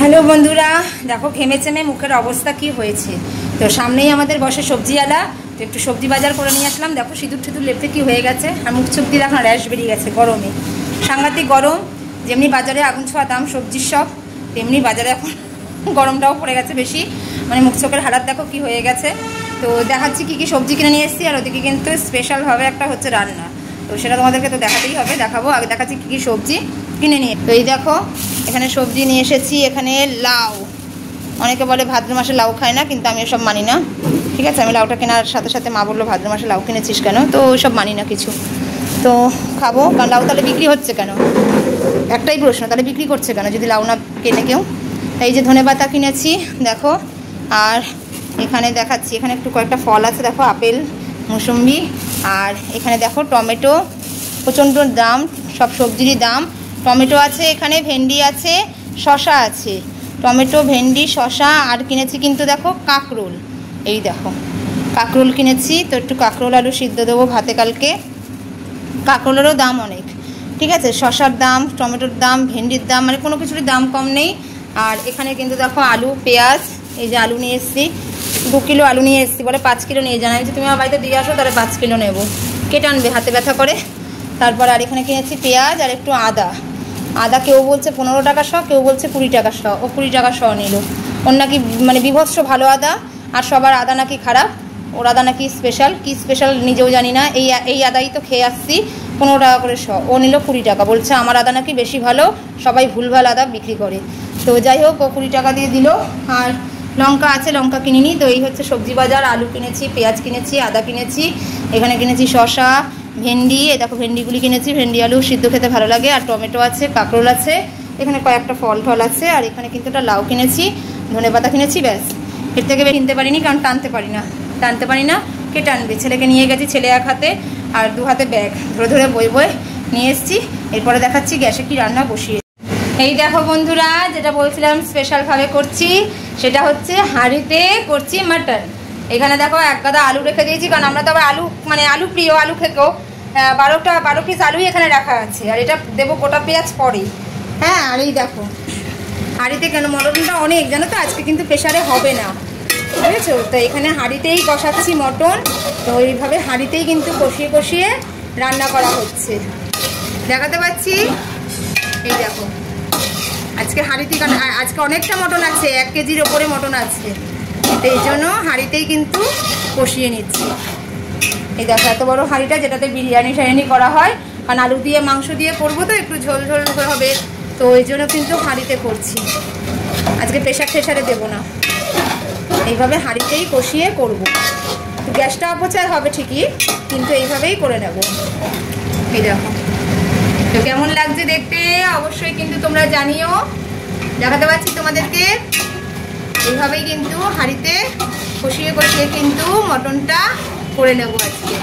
Hello বন্ধুরা, দেখো ঘেমে চেমে মুখের অবস্থা কি হয়েছে। তো সামনেই আমাদের বসে সবজিওয়ালা, তো একটু সবজি বাজার করে নিয়ে আসলাম। দেখো সিঁদুর টিঁদুর লেপতে কি হয়ে গেছে, আর মুখ চোখ দিয়ে এখন র্যাশ বেরিয়ে গেছে গরমে। সাংঘাতিক গরম, যেমনি বাজারে আগুন ছোঁয়া দাম সবজির সব, তেমনি বাজারে এখন গরমটাও পড়ে গেছে বেশি। মানে মুখ চোখের হালাত দেখো কি হয়ে গেছে। তো দেখাচ্ছি কী কী সবজি কিনে নিয়ে এসেছি, আর ওদিকে কিন্তু স্পেশালভাবে একটা হচ্ছে রান্না, তো সেটা তোমাদেরকে তো দেখাতেই হবে। দেখাবো, আগে দেখাচ্ছি কী কী সবজি কিনে নিয়ে। তো এই দেখো এখানে সবজি নিয়ে এসেছি। এখানে লাউ, অনেকে বলে ভাদ্র মাসে লাউ খায় না, কিন্তু আমি এসব মানি না। ঠিক আছে, আমি লাউটা কেনার সাথে সাথে মা বললো ভাদ্র মাসে লাউ কিনেছিস কেন, তো ওইসব মানি না কিছু। তো খাবো, কারণ লাউ তাহলে বিক্রি হচ্ছে কেন, একটাই প্রশ্ন, তাহলে বিক্রি করছে কেন যদি লাউ না কেনে কেউ। তাই যে ধনেপাতা কিনেছি দেখো। আর এখানে দেখাচ্ছি, এখানে একটু কয়েকটা ফল আছে দেখো, আপেল, মুসম্বি। আর এখানে দেখো টমেটো, প্রচণ্ড দাম, সব সবজিরই দাম। টমেটো আছে, এখানে ভেন্ডি আছে, শশা আছে। টমেটো, ভেন্ডি, শশা। আর কিনেছি কিন্তু দেখো কাঁকরোল, এই দেখো কাঁকরোল কিনেছি। তো একটু কাঁকরোল আলু সিদ্ধ দেবো ভাতে কালকে। কাঁকরোলেরও দাম অনেক, ঠিক আছে। শশার দাম, টমেটোর দাম, ভেন্ডির দাম, মানে কোনো কিছুরই দাম কম নেই। আর এখানে কিন্তু দেখো আলু, পেঁয়াজ, এই যে আলু নিয়ে এসেছি, 2 কিলো আলু নিয়ে এসেছি। বলে 5 কিলো নিয়ে জানাই যে তুমি আমার বাড়িতে দিয়ে আসো, তাহলে 5 কিলো নেবো। কেটে আনবে, হাতে ব্যথা করে। তারপর আর এখানে কিনেছি পেঁয়াজ আর একটু আদা। আদা কেউ বলছে 15 টাকা শ, কেউ বলছে 20 টাকা শ। ও 20 টাকা শ নিল। ওর নাকি মানে বিভৎস ভালো আদা, আর সবার আদা নাকি খারাপ, ওর আদা নাকি স্পেশাল। কি স্পেশাল নিজেও জানি না। এই আদাই তো খেয়ে আসছি, 15 টাকা করে শ। ও নিল 20 টাকা, বলছে আমার আদা নাকি বেশি ভালো, সবাই ভুলভাল আদা বিক্রি করে। তো যাই হোক, ও 20 টাকা দিয়ে দিল। আর লঙ্কা আছে, লঙ্কা কিনিনি। তো এই হচ্ছে সবজি বাজার। আলু কিনেছি, পেঁয়াজ কিনেছি, আদা কিনেছি, এখানে কিনেছি শশা, ভেন্ডি। এই দেখো ভেন্ডিগুলি কিনেছি, ভেন্ডি আলু সিদ্ধ খেতে ভালো লাগে। আর টমেটো আছে, কাঁকরোল আছে, এখানে কয়েকটা ফল টল আছে। আর এখানে কিন্তু একটা লাউ কিনেছি, ধনেপাতা কিনেছি, ব্যাস। এর থেকে কিনতে পারিনি, কারণ টানতে পারি না। কে টানবে, ছেলেকে নিয়ে গেছি, ছেলে এক হাতে আর 2 হাতে ব্যাগ ধরে ধরে বই নিয়ে এসেছি। এরপরে দেখাচ্ছি গ্যাসে কি রান্না বসিয়ে। এই দেখো বন্ধুরা, যেটা বলছিলাম স্পেশালভাবে করছি, সেটা হচ্ছে হাঁড়িতে করছি মাটন। এখানে দেখো 1 গাদা আলু রেখে দিয়েছি, কারণ আমরা তো আবার আলু মানে আলু প্রিয়, আলু খেতেও 12 পিস আলুই এখানে রাখা আছে। আর এটা দেবো গোটা পেঁয়াজ পরে। হ্যাঁ, আর এই দেখো হাঁড়িতে কেন, মটনটা অনেক জানো তো, আজকে কিন্তু প্রেশারে হবে না, বুঝেছো। তো এখানে হাঁড়িতেই কষাচ্ছি মটন। তো এইভাবে হাঁড়িতেই কিন্তু কষিয়ে কষিয়ে রান্না করা হচ্ছে, দেখাতে পাচ্ছি। এই দেখো আজকে হাঁড়িতে, কারণ আজকে অনেকটা মটন আছে, 1 কেজির ওপরে মটন আছে। তো এই জন্য হাঁড়িতেই কিন্তু কষিয়ে নিচ্ছি। এই দেখো এত বড় হাঁড়িটা, যেটাতে বিরিয়ানি করা হয়, কারণ আলু দিয়ে মাংস দিয়ে করবো তো একটু ঝোল ঝোল হবে, তো ওই জন্য কিন্তু হাঁড়িতে করছি। আজকে প্রেশারে দেবো না, এইভাবে হাঁড়িতেই কষিয়ে করব। গ্যাসটা অপচয় হবে ঠিকই, কিন্তু এইভাবেই করে নেব। এই দেখো, তো কেমন লাগছে দেখতে অবশ্যই কিন্তু তোমরা জানিও। দেখাতে পাচ্ছি তোমাদেরকে, এইভাবেই কিন্তু হাঁড়িতে কষিয়ে কষিয়ে কিন্তু মটনটা করে নেব আজকে।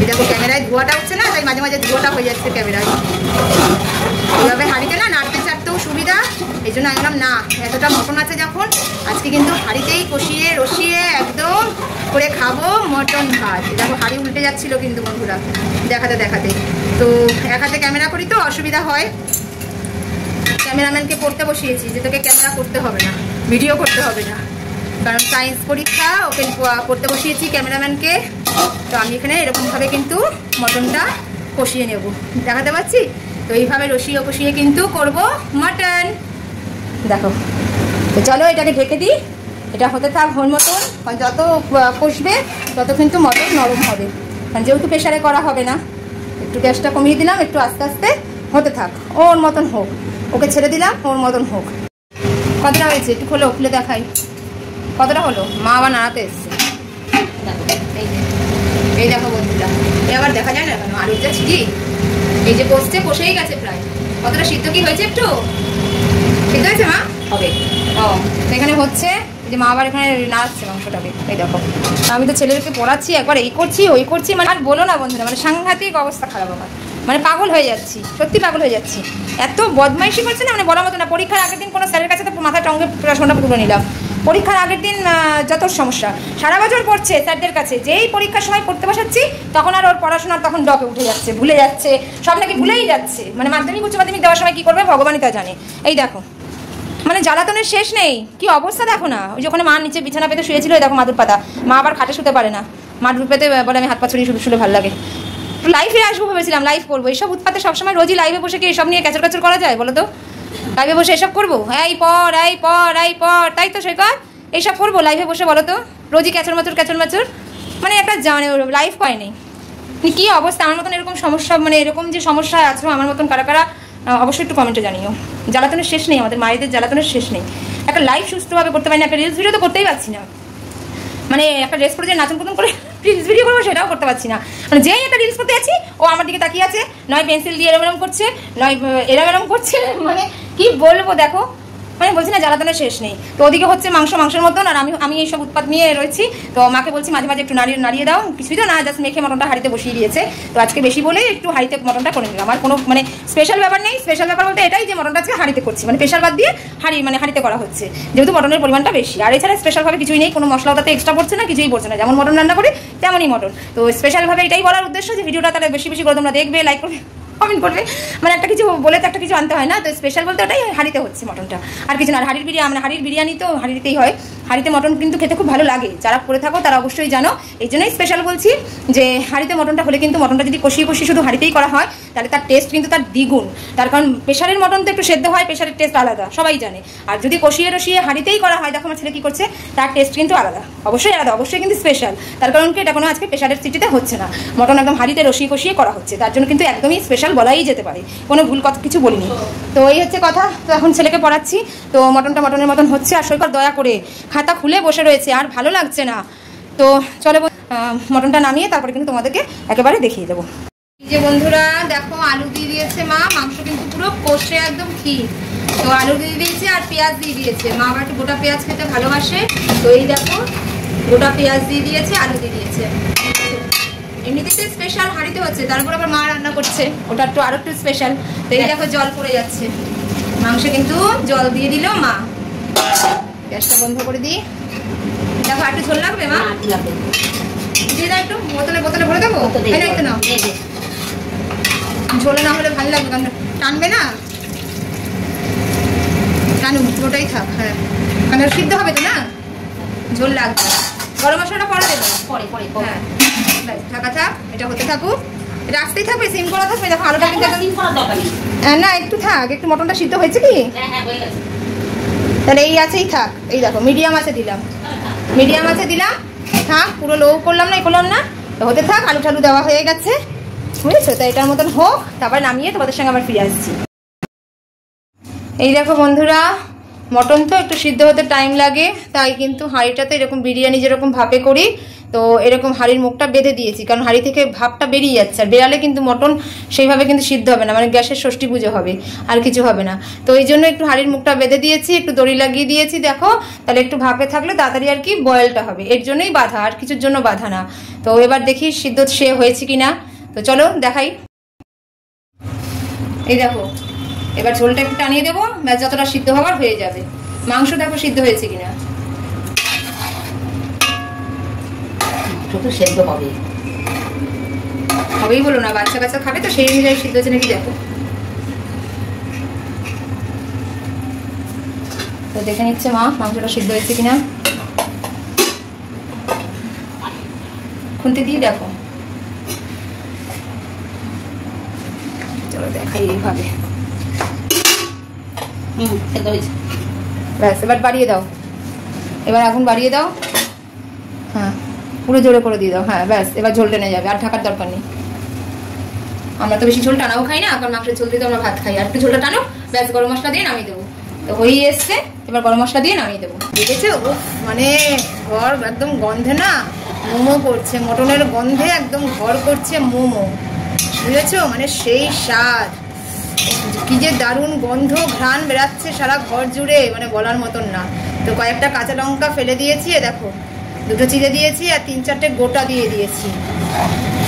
এই দেখো ক্যামেরায় ধোঁয়াটা উঠছে না, তাই মাঝে মাঝে ধোঁয়াটা হয়ে যাচ্ছে ক্যামেরায়। এইভাবে হাঁড়িতে না নাড়তে চাড়তেও সুবিধা, এই জন্য একদম না, এতটা মটন আছে যখন, আজকে কিন্তু হাঁড়িতেই কষিয়ে রসিয়ে একদম করে খাবো মটন ভাত। দেখো হাঁড়ি উল্টে যাচ্ছিলো কিন্তু বন্ধুরা, দেখাতে। তো এক হাতে ক্যামেরা করি তো অসুবিধা হয়। ক্যামেরাম্যানকে পড়তে বসিয়েছি যে তোকে ক্যামেরা করতে হবে না, ভিডিও করতে হবে না, কারণ সায়েন্স পরীক্ষা, ওকে পড়তে বসিয়েছি ক্যামেরাম্যানকে। তো আমি এখানে এরকমভাবে কিন্তু মটনটা কষিয়ে নেব, দেখাতে পাচ্ছি। তো এইভাবে রসিয়ে কষিয়ে কিন্তু করব মটন। দেখো, তো চলো এটাকে ঢেকে দিই, এটা হতে থাক ওর মতন। যত কষবে তত কিন্তু মটন নরম হবে, কারণ যেহেতু প্রেশারে করা হবে না। একটু গ্যাসটা কমিয়ে দিলাম, একটু আস্তে আস্তে হতে থাক, ওর মতন হোক। ওকে ছেড়ে দিলাম, ওর মতন হোক। কতটা হয়েছে একটু খুলে দেখাই, কতটা হলো। মা আবার নাড়াতে এসছে, এই দেখো বন্ধুরা। এই আবার দেখা যায় না কেন, আলুর যা ছিজি, এই যে কষেই গেছে প্রায়। কতটা সিদ্ধ কি হয়েছে, একটু সিদ্ধ হয়েছে মা, হবে। ও এখানে হচ্ছে যে মা আবার এখানে নাড়াচ্ছে মাংসটাকে। এই দেখো, আমি তো ছেলেদেরকে পড়াচ্ছি, একবার এই করছি ওই করছি, মানে আর বলো না বন্ধুরা, মানে সাংঘাতিক অবস্থা খারাপ আমার, মানে পাগল হয়ে যাচ্ছি, সত্যি পাগল হয়ে যাচ্ছি। এত বদমাইশি করছে না, মানে বলার মতো না। পরীক্ষার আগের দিন কোনো স্যারের কাছে তো মাথায় টঙ্গে প্রশ্নটা তুলে নিলাম, পরীক্ষার আগের দিন যত সমস্যা সারা বছর পড়ছে স্যারদের কাছে, যেই পরীক্ষার সময় পড়তে বসাচ্ছি তখন আর ওর পড়াশোনা তখন ডকে উঠে যাচ্ছে, ভুলে যাচ্ছে, সব নাকি ভুলেই যাচ্ছে। মানে মাধ্যমিক উচ্চ মাধ্যমিক দেওয়ার সময় কী করবে ভগবানই তা জানে। এই দেখো মানে জ্বালাতনের শেষ নেই, কি অবস্থা দেখো না। ওই যখন মা নিচে বিছানা পেতে শুয়েছিল, দেখো মাদুর পাতা, মা আবার খাটে শুতে পারে না, মাদুর পেতে বলে আমি হাত পা ছড়িয়ে শুলে ভালো লাগে। লাইভে আসবো ভেবেছিলাম, লাইভ করবো, এইসব উৎপাতে সবসময় রোজই লাইভে বসে কি এসব নিয়ে ক্যাচর ক্যাচর করা যায় বলো তো? লাইভে বসে এসব করবো, এই পর, তাই তো সৈকত এইসব করবো লাইভে বসে বলো তো? রোজই ক্যাচর মাচর মানে একটা মানে লাইভ পায় নেই। কী অবস্থা, আমার মতন এরকম সমস্যা, মানে এরকম যে সমস্যায় আছো আমার মতন কারা কারা অবশ্যই একটু কমেন্টে জানিও। জ্বালাতনের শেষ নেই, আমাদের মায়েদের জ্বালাতনের শেষ নেই। একটা লাইভ সুস্থভাবে করতে পারি না, একটা রিলস ভিডিও তো করতেই পারছি না। মানে একটা ড্রেস পরে যে নাচন কুতন করে রিলস ভিডিও করবো সেটাও করতে পারছি না। মানে যেই একটা রিলস করতে যাচ্ছি ও আমার দিকে তাকিয়ে আছে, নয় পেন্সিল দিয়ে এরম করছে, নয় এরম করছে। মানে কি বলবো দেখো, মানে বলছি না জ্বালাতনের শেষ নেই। তো ওদিকে হচ্ছে মাংসের মতন, আর আমি এইসব উৎপাদ নিয়ে রয়েছি। তো মাকে বলছি মাঝে মাঝে একটু নাড়িয়ে দাও, কিছুই তো না, জাস্ট মেখে মটনটা হাঁড়িতে বসিয়ে দিয়েছে। তো আজকে বেশি বলে একটু হাঁড়িতে মটনটা করে নিলাম। আর কোনো মানে স্পেশাল ব্যাপার নেই, স্পেশাল ব্যাপার বলতে এটাই যে মটনটা আজকে হাঁড়িতে করছি, মানে প্রেশার বাদ দিয়ে হাঁড়িতে করা হচ্ছে, যেহেতু মটনের পরিমাণটা বেশি। আর এছাড়া স্পেশালভাবে কিছুই নেই, কোনো মশলাও তাতে এক্সট্রা পড়ছে না, কিছুই পড়ছে না, যেমন মটন রান্না করি তেমনই মটন। তো স্পেশালভাবে এটাই বলার উদ্দেশ্য যে ভিডিওটা তাহলে বেশি বেশি করে তোমরা দেখবে, লাইক করবে, কমেন্ট করবে। মানে একটা কিছু বলে তো একটা কিছু আনতে হয় না। তো স্পেশাল বলতে ওটাই হাঁড়িতে হচ্ছে মটনটা, আর কিছু না। আর হাঁড়ির বিরিয়ানি তো হাঁড়িতেই হয়, হাঁড়িতে মটন কিন্তু খেতে খুব ভালো লাগে, যারা করে থাকো তারা অবশ্যই জানো। এই জন্যই স্পেশাল বলছি যে হাঁড়িতে মটনটা হলে কিন্তু মটনটা যদি কষিয়ে শুধু হাঁড়িতেই করা হয় তাহলে তার টেস্ট কিন্তু তার দ্বিগুণ। তার কারণ প্রেশারের মটন তো একটু সেদ্ধ হয়, প্রেশারের টেস্ট আলাদা, সবাই জানে। আর যদি কষিয়ে হাঁড়িতেই করা হয়, দেখো আমার ছেলে কী করছে, তার টেস্ট কিন্তু আলাদা, অবশ্যই কিন্তু স্পেশাল। তার কারণ কি, এটা কোনো আজকে প্রেশারের সিটিতে হচ্ছে না, মটন একদম হাঁড়িতে কষিয়ে করা হচ্ছে, তার জন্য কিন্তু একদমই স্পেশাল বলাই যেতে পারে, কোনো ভুল কথা কিছু বলিনি। তো এই হচ্ছে কথা। তো এখন ছেলেকে পড়াচ্ছি, তো মটনের মতন হচ্ছে। আর সৈকত দয়া করে খাতা খুলে বসে রয়েছে, আর ভালো লাগছে না। তো চলো মটনটা নামিয়ে তারপরে কিন্তু তোমাদেরকে একেবারে দেখিয়ে দেবো। এই যে বন্ধুরা দেখো, আলু দিয়ে দিয়েছে মা, মাংস কিন্তু পুরো কষে একদম ঠিক। তো আলু দিয়ে দিয়েছে আর পেঁয়াজ দিয়ে দিয়েছে, মা আবার একটু গোটা পেঁয়াজ খেতে ভালোবাসে। তো এই দেখো গোটা পেঁয়াজ দিয়ে দিয়েছে, আলু দিয়ে দিয়েছে। এমনিতেই স্পেশাল হাঁড়িতে হচ্ছে, তারপর আবার মা রান্না করছে, ওটা একটু আরো একটু স্পেশাল। তো এই দেখো জল পড়ে যাচ্ছে মাংসে, কিন্তু জল দিয়ে দিল মা। গ্যাসটা বন্ধ করে দিই। দেখো একটু ঝোল লাগবে মা, দিয়ে দাও একটু, বোতলে ভরে দেবো, একটু নাও। ঝোলে না হলে ভালো লাগবে, কারণ টানবে না, টানুক পুরোটাই থাক। হ্যাঁ কারণ সিদ্ধ হবে তো না, ঝোল লাগবে। গরম মশলাটা পরে দেবো, পরে হ্যাঁ ঢাকা থাক, এটা হতে থাকুক, এটা আসতেই থাকবে, সিম করা থাকবে। দেখো আলুটা কিন্তু না একটু থাক, একটু মটনটা সিদ্ধ হয়েছে কি, তাহলে এই আছেই থাক। এই দেখো মিডিয়াম আছে দিলাম, থাক, পুরো লো করলাম না, তো হতে থাক। আলু টালু দেওয়া হয়ে গেছে, বুঝেছো? তো এটার মতন হোক, তারপর নামিয়ে তোমাদের সঙ্গে আবার ফিরে আসছি। এই দেখো বন্ধুরা, মটন তো একটু সিদ্ধ হতে টাইম লাগে, তাই কিন্তু হাঁড়িটাতে এরকম বিরিয়ানি যেরকম ভাপে করি, তো এরকম হাঁড়ির মুখটা বেঁধে দিয়েছি, কারণ হাঁড়ি থেকে ভাপটা বেরিয়ে যাচ্ছে। আর বেরালে কিন্তু মটন সেইভাবে কিন্তু সিদ্ধ হবে না, মানে গ্যাসের ষষ্ঠী পুজো হবে, আর কিছু হবে না। তো এই জন্য একটু হাঁড়ির মুখটা বেঁধে দিয়েছি, একটু দড়ি লাগিয়ে দিয়েছি, দেখো তাহলে একটু ভাপে থাকলে তাড়াতাড়ি আর কি বয়েলটা হবে, এর জন্যই বাঁধা, আর কিছুর জন্য বাঁধা না। তো এবার দেখি সিদ্ধ সে হয়েছে কিনা, তো চলো দেখাই। এই দেখো এবার ঝোলটা একটু টানিয়ে দেবো, ব্যাস যতটা সিদ্ধ হওয়ার হয়ে যাবে। মাংস দেখো সিদ্ধ হয়েছে কিনা, সেদ্ধ হবেই বলো না, বাচ্চা কাচ্চা খাবে তো সেই অনুযায়ী সিদ্ধ হয়েছে নাকি দেখো। তো দেখে নিচ্ছে মা মাংসটা সিদ্ধ হয়েছে কিনা, খুন্তি দিয়ে দেখো। চলো দেখাই এইভাবে, সেদ্ধ হয়েছে। ব্যাস এবার বাড়িয়ে দাও, এবার আগুন বাড়িয়ে দাও, হ্যাঁ পুরো জোরে করে দিয়ে দাও, হ্যাঁ ব্যাস এবার ঝোল টেনে যাবে, আর ঢাকার দরকার নেই। আমরা তো বেশি ঝোল টানাও খাই না, কারণ মাংসের ঝোল দিয়ে তো আমরা ভাত খাই। আর একটু ঝোলটা টানো, ব্যাস গরম মশলা দিয়ে নামিয়ে দেবো। তো হয়েই এসছে, এবার গরম মশলা দিয়ে নামিয়ে দেবো। দেখেছো মানে ঘর একদম গন্ধে না মোমো করছে, মটনের গন্ধে একদম ঘর করছে মোমো, বুঝেছো? মানে সেই স্বাদ, কি যে দারুণ গন্ধ ঘ্রাণ বেরাচ্ছে সারা ঘর জুড়ে, মানে বলার মতন না। তো কয়েকটা কাঁচা লঙ্কা ফেলে দিয়েছি, দেখো দুটো চিড়ে দিয়েছি, আর 3-4টে গোটা দিয়ে দিয়েছি।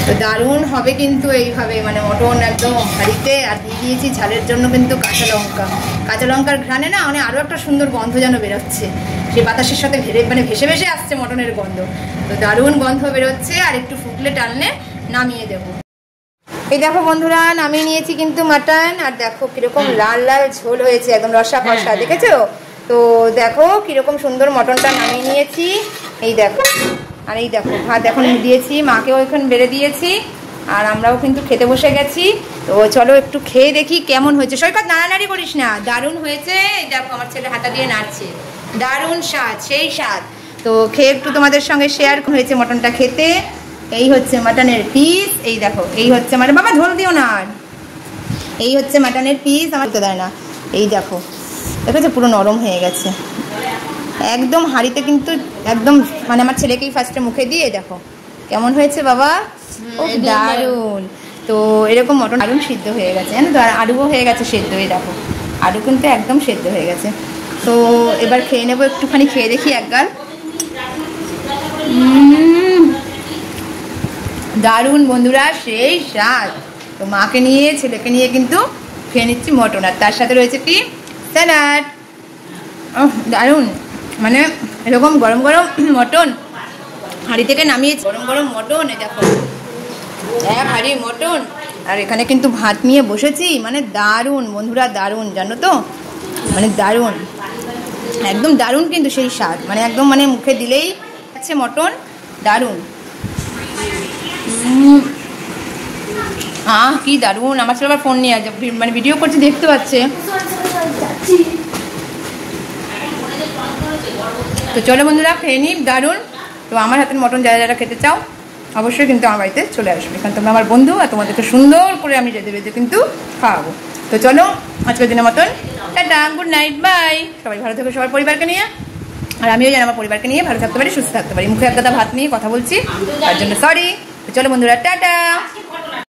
তো দারুণ হবে কিন্তু এইভাবে, মানে মটন একদম হাঁড়িতে, আর দিয়ে দিয়েছি ঝালের জন্য কিন্তু কাঁচা লঙ্কার ঘ্রাণে না মানে আরও একটা সুন্দর গন্ধ যেন বেরোচ্ছে, সেই বাতাসের সাথে ভেসে ভেসে আসছে মটনের গন্ধ। তো দারুণ গন্ধ বেরোচ্ছে, আর একটু ফুটলে টানলে নামিয়ে দেবো। এই দেখো বন্ধুরা, নামিয়ে নিয়েছি কিন্তু মাটন, আর দেখো কিরকম লাল লাল ঝোল হয়েছে, একদম রসা কষা, দেখেছো? তো দেখো কিরকম সুন্দর মটনটা নামিয়ে নিয়েছি। এই দেখো, আর এই দেখো ভাত এখন দিয়েছি, মাকেও এখন বেড়ে দিয়েছি, আর আমরাও কিন্তু খেতে বসে গেছি। তো চলো একটু খেয়ে দেখি কেমন হয়েছে। সৈকত নাড়ানাড়ি করিস না, দারুণ হয়েছে। এই দেখো আমার ছেলে হাতা দিয়ে নাড়ছে, দারুণ স্বাদ, সেই স্বাদ। তো খেয়ে একটু তোমাদের সঙ্গে শেয়ার হয়েছে মটনটা খেতে। এই হচ্ছে মাটনের পিস, এই দেখো এই হচ্ছে মানে বাবা ঝোল দিও না, এই হচ্ছে মাটনের পিস, আমার তো দেয় না। এই দেখো দেখেছো পুরো নরম হয়ে গেছে একদম হাঁড়িতে, কিন্তু একদম মানে আমার ছেলেকেই ফার্স্টে মুখে দিয়ে দেখো কেমন হয়েছে বাবা, ও দারুণ। তো এরকম মটন দারুণ সিদ্ধ হয়ে গেছে জানো তো, আর আলুও হয়ে গেছে সেদ্ধ, এই দেখো আলু কিন্তু একদম সেদ্ধ হয়ে গেছে। তো এবার খেয়ে নেবো, একটুখানি খেয়ে দেখি একগাল। দারুণ বন্ধুরা, সেই স্বাদ। তো মাকে নিয়ে ছেলেকে নিয়ে কিন্তু খেয়ে নিচ্ছি মটন, আর তার সাথে রয়েছে কি স্যালাড। দারুণ, মানে এরকম গরম গরম মটন হাঁড়ি থেকে নামিয়েছি, গরম গরম মটন, এই দেখো এক হাঁড়ি মটন, আর এখানে কিন্তু ভাত নিয়ে বসেছি, মানে দারুণ বন্ধুরা, দারুণ জানো তো, মানে দারুণ, একদম দারুণ, কিন্তু সেই স্বাদ মানে একদম মানে মুখে দিলেই আছে মটন, দারুণ। কি দারুণ। আমার ছেলে আবার ফোন নিয়ে আছে, মানে ভিডিও করছে, দেখতে পাচ্ছে। তো চলো বন্ধুরা খেয়ে নিই, দারুণ। তো আমার হাতের মটন যারা যারা খেতে চাও অবশ্যই কিন্তু আমার বাড়িতে চলে আসবে, কারণ তোমরা আমার বন্ধু, আর তোমাদেরকে সুন্দর করে আমি রেঁধে রেঁধে কিন্তু খাওয়াবো। তো চলো আজকের দিনের মতন টাটা, গুড নাইট, বাই। সবাই ভালো থেকো সবার পরিবারকে নিয়ে, আর আমিও যেন আমার পরিবারকে নিয়ে ভালো থাকতে পারি, সুস্থ থাকতে পারি। মুখে এক গাদা ভাত নিয়ে কথা বলছি তার জন্য সরি। তো চলো বন্ধুরা টাটা।